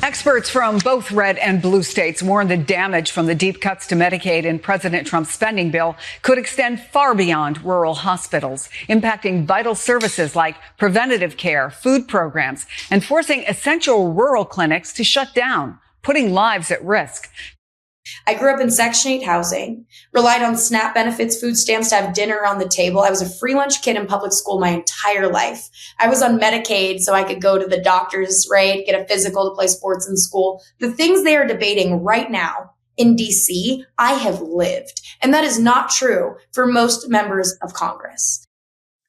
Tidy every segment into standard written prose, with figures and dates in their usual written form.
Experts from both red and blue states warn the damage from the deep cuts to Medicaid in President Trump's spending bill could extend far beyond rural hospitals, impacting vital services like preventative care, food programs, and forcing essential rural clinics to shut down, putting lives at risk. I grew up in Section 8 housing, relied on SNAP benefits, food stamps to have dinner on the table. I was a free lunch kid in public school my entire life. I was on Medicaid so I could go to the doctors, right? Get a physical to play sports in school. The things they are debating right now in DC, I have lived. And that is not true for most members of Congress.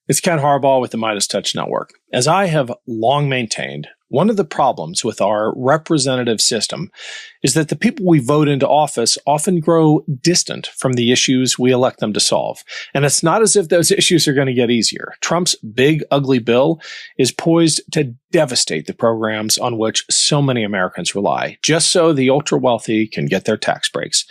It's Ken Harbaugh with the MeidasTouch Network. As I have long maintained, one of the problems with our representative system is that the people we vote into office often grow distant from the issues we elect them to solve. And it's not as if those issues are going to get easier. Trump's big, ugly bill is poised to devastate the programs on which so many Americans rely, just so the ultra-wealthy can get their tax breaks.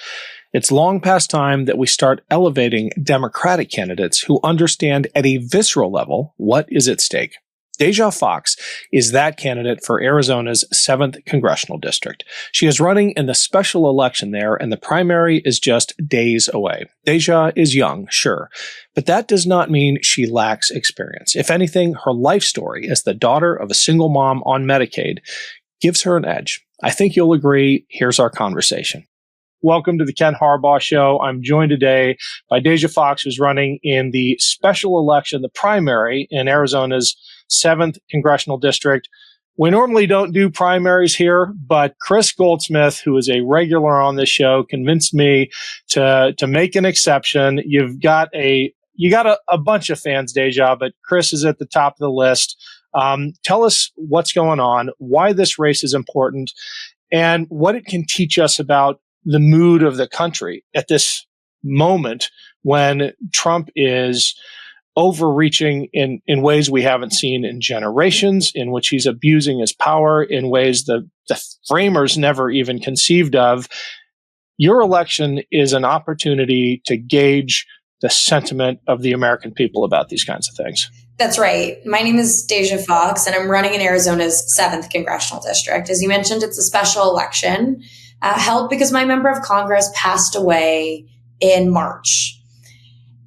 It's long past time that we start elevating Democratic candidates who understand at a visceral level what is at stake. Deja Foxx is that candidate for Arizona's 7th Congressional District. She is running in the special election there, and the primary is just days away. Deja is young, sure, but that does not mean she lacks experience. If anything, her life story as the daughter of a single mom on Medicaid gives her an edge. I think you'll agree. Here's our conversation. Welcome to the Ken Harbaugh Show. I'm joined today by Deja Foxx, who's running in the special election, the primary in Arizona's 7th Congressional District. We normally don't do primaries here, but Chris Goldsmith, who is a regular on this show, convinced me to make an exception. You got a bunch of fans, Deja, but Chris is at the top of the list. Tell us what's going on, why this race is important, and what it can teach us about the mood of the country at this moment when Trump is overreaching in ways we haven't seen in generations, in which he's abusing his power in ways the framers never even conceived of. Your election is an opportunity to gauge the sentiment of the American people about these kinds of things. That's right. My name is Deja Foxx, and I'm running in Arizona's 7th Congressional District. As you mentioned, it's a special election held because my member of Congress passed away in March.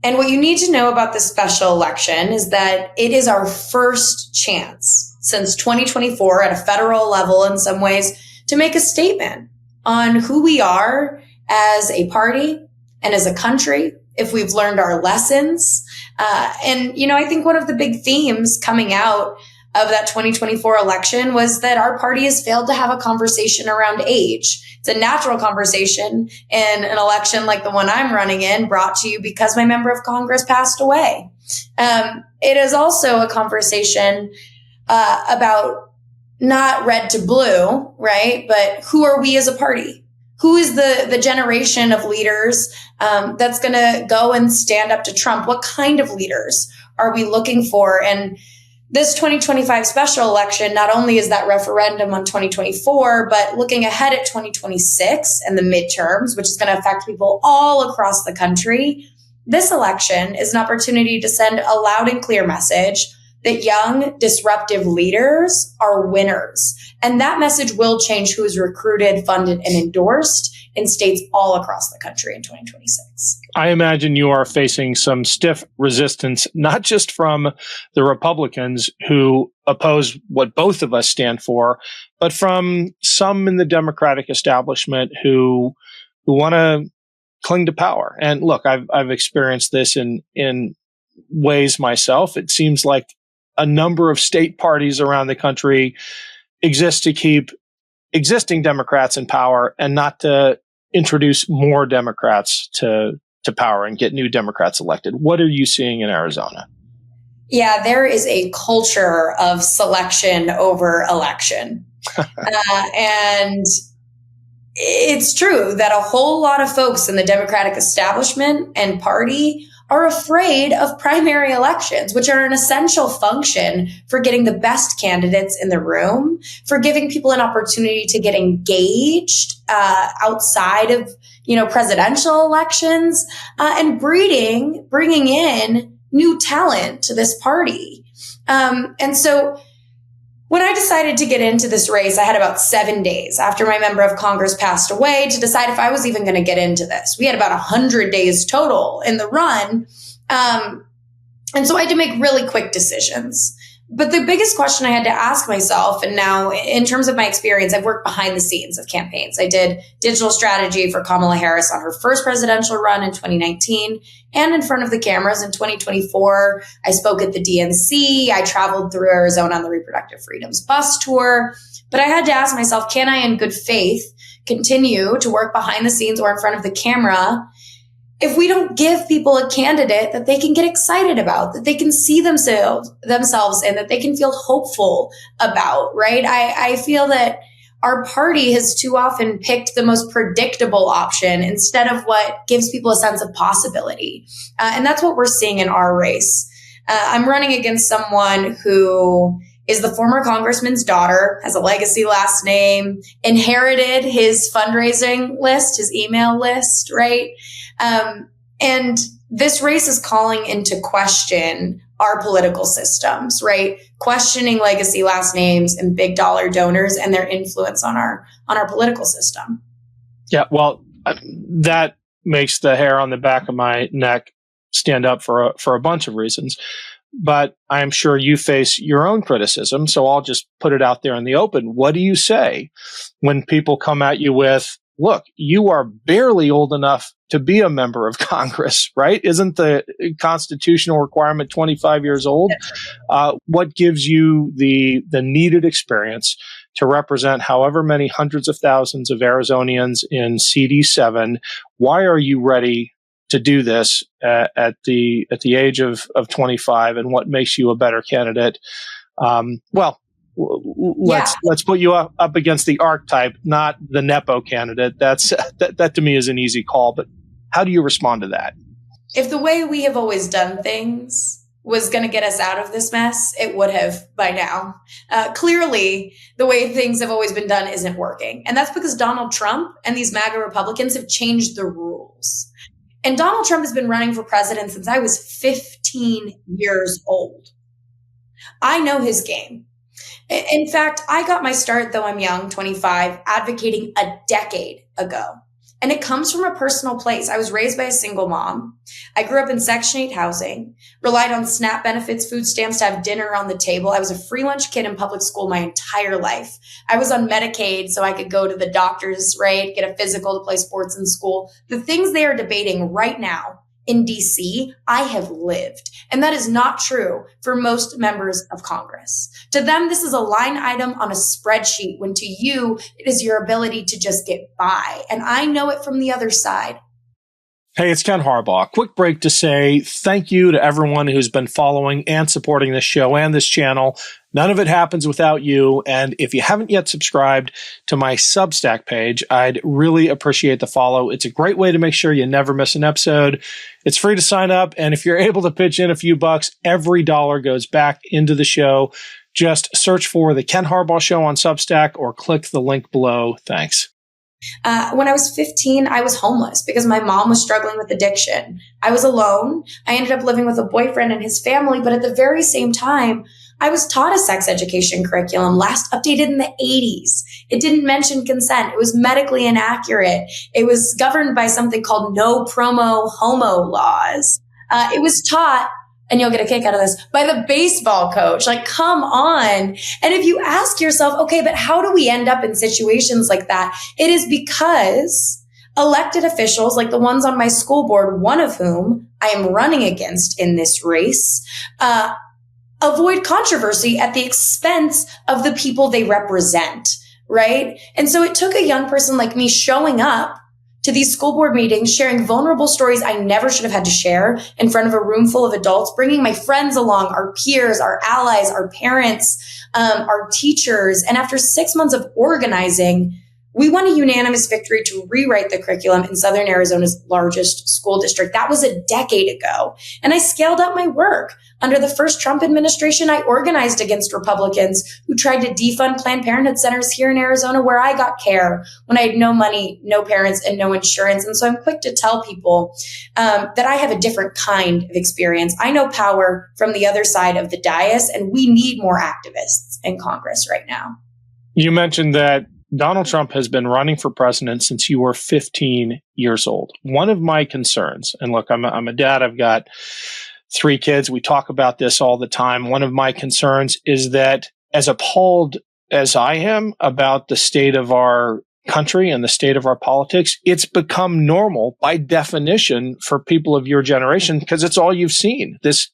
And what you need to know about this special election is that it is our first chance since 2024 at a federal level in some ways to make a statement on who we are as a party and as a country, if we've learned our lessons. I think one of the big themes coming out of that 2024 election was that our party has failed to have a conversation around age. It's a natural conversation in an election like the one I'm running in, brought to you because my member of Congress passed away. It is also a conversation about not red to blue, right? But who are we as a party? Who is the generation of leaders that's going to go and stand up to Trump? What kind of leaders are we looking for? And this 2025 special election, not only is that referendum on 2024, but looking ahead at 2026 and the midterms, which is going to affect people all across the country, this election is an opportunity to send a loud and clear message that young, disruptive leaders are winners. And that message will change who is recruited, funded, and endorsed in states all across the country in 2026. I imagine you are facing some stiff resistance, not just from the Republicans who oppose what both of us stand for, but from some in the Democratic establishment who want to cling to power. And look, I've experienced this in ways myself. It seems like a number of state parties around the country exist to keep existing Democrats in power and not to introduce more Democrats to power and get new Democrats elected. What are you seeing in Arizona? Yeah, there is a culture of selection over election. And it's true that a whole lot of folks in the Democratic establishment and party are afraid of primary elections, which are an essential function for getting the best candidates in the room, for giving people an opportunity to get engaged outside of, presidential elections, and bringing in new talent to this party. And so When I decided to get into this race, I had about 7 days after my member of Congress passed away to decide if I was even going to get into this. We had about 100 days total in the run. And so I had to make really quick decisions. But the biggest question I had to ask myself, and now in terms of my experience, I've worked behind the scenes of campaigns. I did digital strategy for Kamala Harris on her first presidential run in 2019 and in front of the cameras in 2024. I spoke at the DNC. I traveled through Arizona on the Reproductive Freedoms bus tour. But I had to ask myself, can I in good faith continue to work behind the scenes or in front of the camera if we don't give people a candidate that they can get excited about, that they can see themselves in, that they can feel hopeful about, right? I feel that our party has too often picked the most predictable option instead of what gives people a sense of possibility. And that's what we're seeing in our race. I'm running against someone who is the former congressman's daughter, has a legacy last name, inherited his fundraising list, his email list, right? And this race is calling into question our political systems, right? Questioning legacy last names and big dollar donors and their influence on our political system. Yeah, well, that makes the hair on the back of my neck stand up for a bunch of reasons. But I'm sure you face your own criticism, so I'll just put it out there in the open. What do you say when people come at you with, look, you are barely old enough to be a member of Congress, right? Isn't the constitutional requirement 25 years old? What gives you the needed experience to represent however many hundreds of thousands of Arizonians in CD7? Why are you ready to do this at the age of 25, and what makes you a better candidate? Let's put you up against the archetype, not the Nepo candidate. That to me is an easy call. But how do you respond to that? If the way we have always done things was going to get us out of this mess, it would have by now. Clearly, the way things have always been done isn't working. And that's because Donald Trump and these MAGA Republicans have changed the rules. And Donald Trump has been running for president since I was 15 years old. I know his game. In fact, I got my start, though I'm young, 25, advocating a decade ago. And it comes from a personal place. I was raised by a single mom. I grew up in Section 8 housing, relied on SNAP benefits, food stamps to have dinner on the table. I was a free lunch kid in public school my entire life. I was on Medicaid so I could go to the doctors, right, get a physical to play sports in school. The things they are debating right now in DC, I have lived. And that is not true for most members of Congress. To them, this is a line item on a spreadsheet, when to you, it is your ability to just get by. And I know it from the other side. Hey, it's Ken Harbaugh. Quick break to say thank you to everyone who's been following and supporting this show and this channel. None of it happens without you. And if you haven't yet subscribed to my Substack page, I'd really appreciate the follow. It's a great way to make sure you never miss an episode. It's free to sign up. And if you're able to pitch in a few bucks, every dollar goes back into the show. Just search for The Ken Harbaugh Show on Substack or click the link below. Thanks. When I was 15, I was homeless because my mom was struggling with addiction. I was alone. I ended up living with a boyfriend and his family. But at the very same time, I was taught a sex education curriculum, last updated in the 80s. It didn't mention consent. It was medically inaccurate. It was governed by something called no promo homo laws. It was taught, and you'll get a kick out of this, by the baseball coach. Like, come on. And if you ask yourself, okay, but how do we end up in situations like that? It is because elected officials, like the ones on my school board, one of whom I am running against in this race, avoid controversy at the expense of the people they represent, right? And so it took a young person like me showing up to these school board meetings, sharing vulnerable stories I never should have had to share in front of a room full of adults, bringing my friends along, our peers, our allies, our parents, our teachers. And after 6 months of organizing, We won a unanimous victory to rewrite the curriculum in Southern Arizona's largest school district. That was a decade ago. And I scaled up my work. Under the first Trump administration, I organized against Republicans who tried to defund Planned Parenthood centers here in Arizona where I got care when I had no money, no parents, and no insurance. And so I'm quick to tell people that I have a different kind of experience. I know power from the other side of the dais, and we need more activists in Congress right now. You mentioned that Donald Trump has been running for president since you were 15 years old. One of my concerns, and look, I'm a dad, I've got 3 kids. We talk about this all the time. One of my concerns is that as appalled as I am about the state of our country and the state of our politics, it's become normal by definition for people of your generation because it's all you've seen. This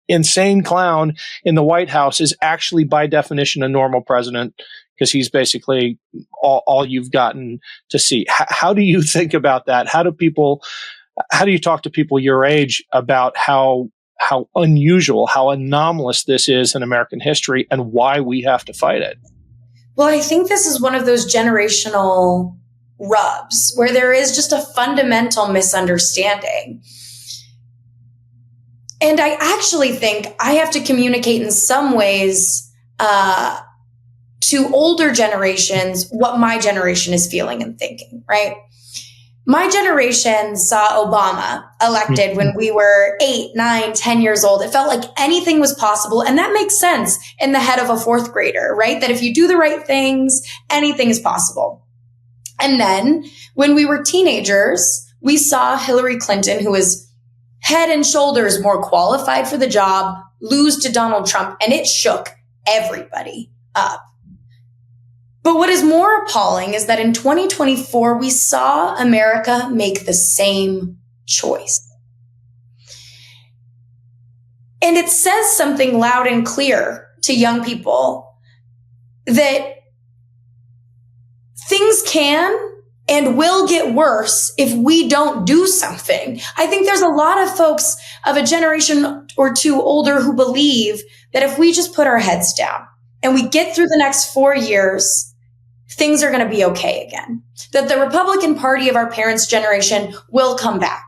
insane clown in the White House is actually by definition a normal president because he's basically all you've gotten to see. How do you think about that? How do you talk to people your age about how unusual, how anomalous this is in American history and why we have to fight it? Well, I think this is one of those generational rubs where there is just a fundamental misunderstanding. And I actually think I have to communicate in some ways to older generations what my generation is feeling and thinking, right? My generation saw Obama elected when we were 8, 9, 10 years old. It felt like anything was possible. And that makes sense in the head of a 4th grader, right? That if you do the right things, anything is possible. And then when we were teenagers, we saw Hillary Clinton, who was head and shoulders more qualified for the job, lose to Donald Trump. And it shook everybody up. But what is more appalling is that in 2024, we saw America make the same choice. And it says something loud and clear to young people that things can and will get worse if we don't do something. I think there's a lot of folks of a generation or two older who believe that if we just put our heads down and we get through the next 4 years, things are going to be okay again. That the Republican Party of our parents' generation will come back.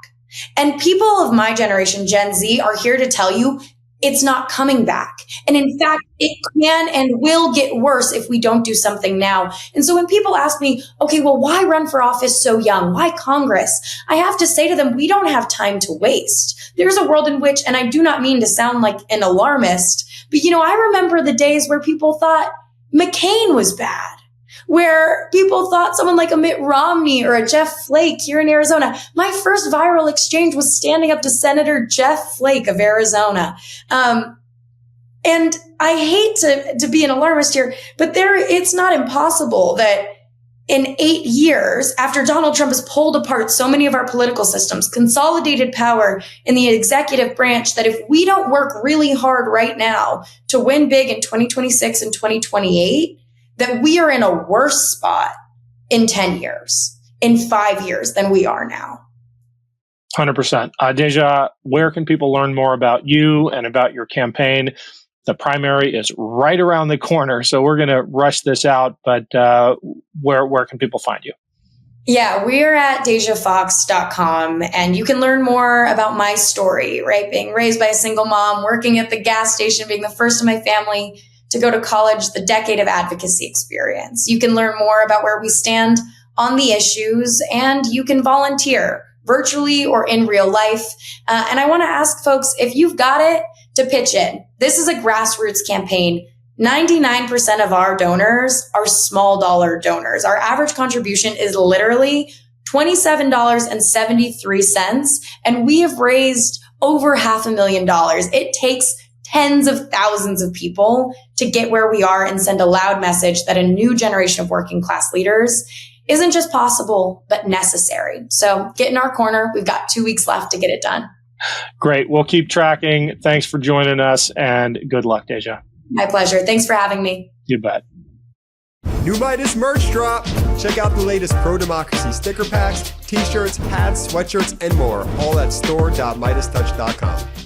And people of my generation, Gen Z, are here to tell you it's not coming back. And in fact, it can and will get worse if we don't do something now. And so when people ask me, okay, well, why run for office so young? Why Congress? I have to say to them, we don't have time to waste. There's a world in which, and I do not mean to sound like an alarmist, but I remember the days where people thought McCain was bad, where people thought someone like a Mitt Romney or a Jeff Flake here in Arizona. My first viral exchange was standing up to Senator Jeff Flake of Arizona. And I hate to be an alarmist here, but it's not impossible that in 8 years, after Donald Trump has pulled apart so many of our political systems, consolidated power in the executive branch, that if we don't work really hard right now to win big in 2026 and 2028, that we are in a worse spot in 10 years, in 5 years than we are now. 100%. Deja, where can people learn more about you and about your campaign? The primary is right around the corner, so we're going to rush this out, but where can people find you? Yeah, we are at DejaFoxx.com, and you can learn more about my story, right? Being raised by a single mom, working at the gas station, being the first in my family to go to college, the decade of advocacy experience. You can learn more about where we stand on the issues, and you can volunteer virtually or in real life. And I want to ask folks, if you've got it, to pitch in. This is a grassroots campaign. 99% of our donors are small dollar donors. Our average contribution is literally $27.73, and we have raised over $500,000. It takes tens of thousands of people to get where we are and send a loud message that a new generation of working class leaders isn't just possible, but necessary. So get in our corner. We've got 2 weeks left to get it done. Great. We'll keep tracking. Thanks for joining us, and good luck, Deja. My pleasure. Thanks for having me. You bet. New Meidas merch drop. Check out the latest pro-democracy sticker packs, t-shirts, hats, sweatshirts, and more. All at store.MeidasTouch.com.